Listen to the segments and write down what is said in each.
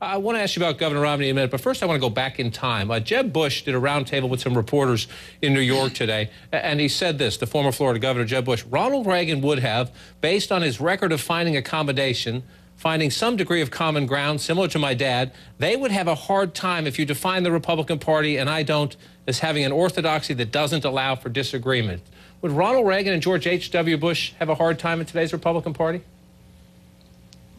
I want to ask you about Governor Romney in a minute, but first I want to go back in time. Jeb Bush did a roundtable with some reporters in New York today, and he said this, the former Florida Governor Jeb Bush: Ronald Reagan would have, based on his record of finding accommodation, finding some degree of common ground, similar to my dad, they would have a hard time if you define the Republican Party, and I don't, as having an orthodoxy that doesn't allow for disagreement. Would Ronald Reagan and George H.W. Bush have a hard time in today's Republican Party?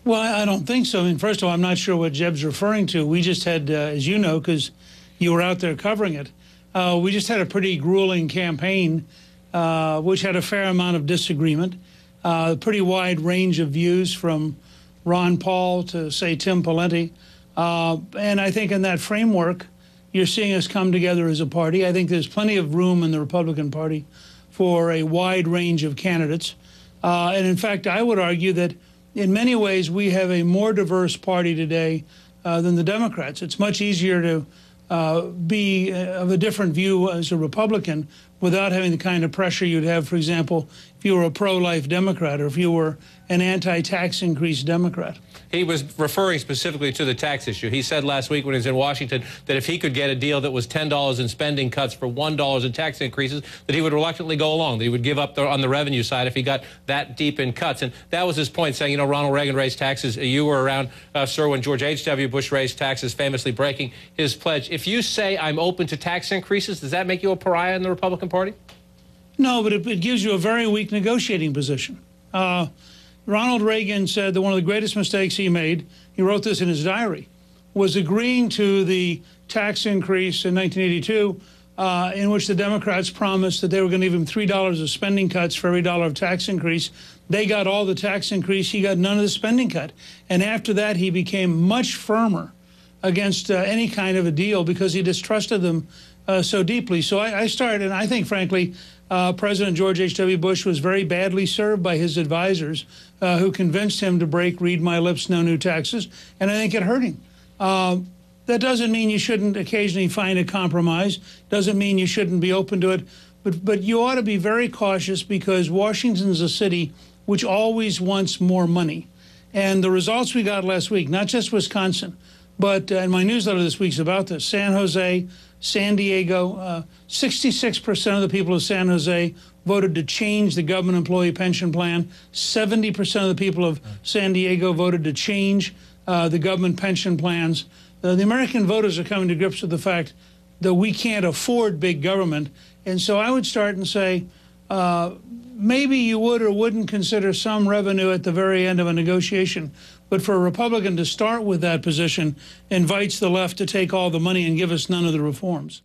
Well, I don't think so. I mean, first of all, I'm not sure what Jeb's referring to. We just had, as you know, because you were out there covering it, we just had a pretty grueling campaign, which had a fair amount of disagreement, a pretty wide range of views from Ron Paul to, say, Tim Pawlenty. And I think in that framework, you're seeing us come together as a party. I think there's plenty of room in the Republican Party for a wide range of candidates. And in fact, I would argue that in many ways, we have a more diverse party today than the Democrats. It's much easier to be of a different view as a Republican without having the kind of pressure you'd have, for example, if you were a pro-life Democrat or if you were an anti-tax increase Democrat. He was referring specifically to the tax issue. He said last week when he was in Washington that if he could get a deal that was $10 in spending cuts for $1 in tax increases, that he would reluctantly go along, that he would give up on the revenue side if he got that deep in cuts. And that was his point, saying, you know, Ronald Reagan raised taxes. You were around, sir, when George H.W. Bush raised taxes, famously breaking his pledge. If you say I'm open to tax increases, does that make you a pariah in the Republican Party? No, but it gives you a very weak negotiating position. Ronald Reagan said that one of the greatest mistakes he made, he wrote this in his diary, was agreeing to the tax increase in 1982 in which the Democrats promised that they were going to give him $3 of spending cuts for every dollar of tax increase. They got all the tax increase. He got none of the spending cut. And after that, he became much firmer against any kind of a deal because he distrusted them so deeply. So I started, and I think, frankly, President George H.W. Bush was very badly served by his advisors who convinced him to break read my lips, no new taxes, and I think it hurt him. That doesn't mean you shouldn't occasionally find a compromise, doesn't mean you shouldn't be open to it, but you ought to be very cautious because Washington's a city which always wants more money. And the results we got last week, not just Wisconsin, but and my newsletter this week's about this, San Jose, San Diego, 66% of the people of San Jose voted to change the government employee pension plan. 70% of the people of San Diego voted to change the government pension plans. The American voters are coming to grips with the fact that we can't afford big government. And so I would start and say, maybe you would or wouldn't consider some revenue at the very end of a negotiation. But for a Republican to start with that position invites the left to take all the money and give us none of the reforms.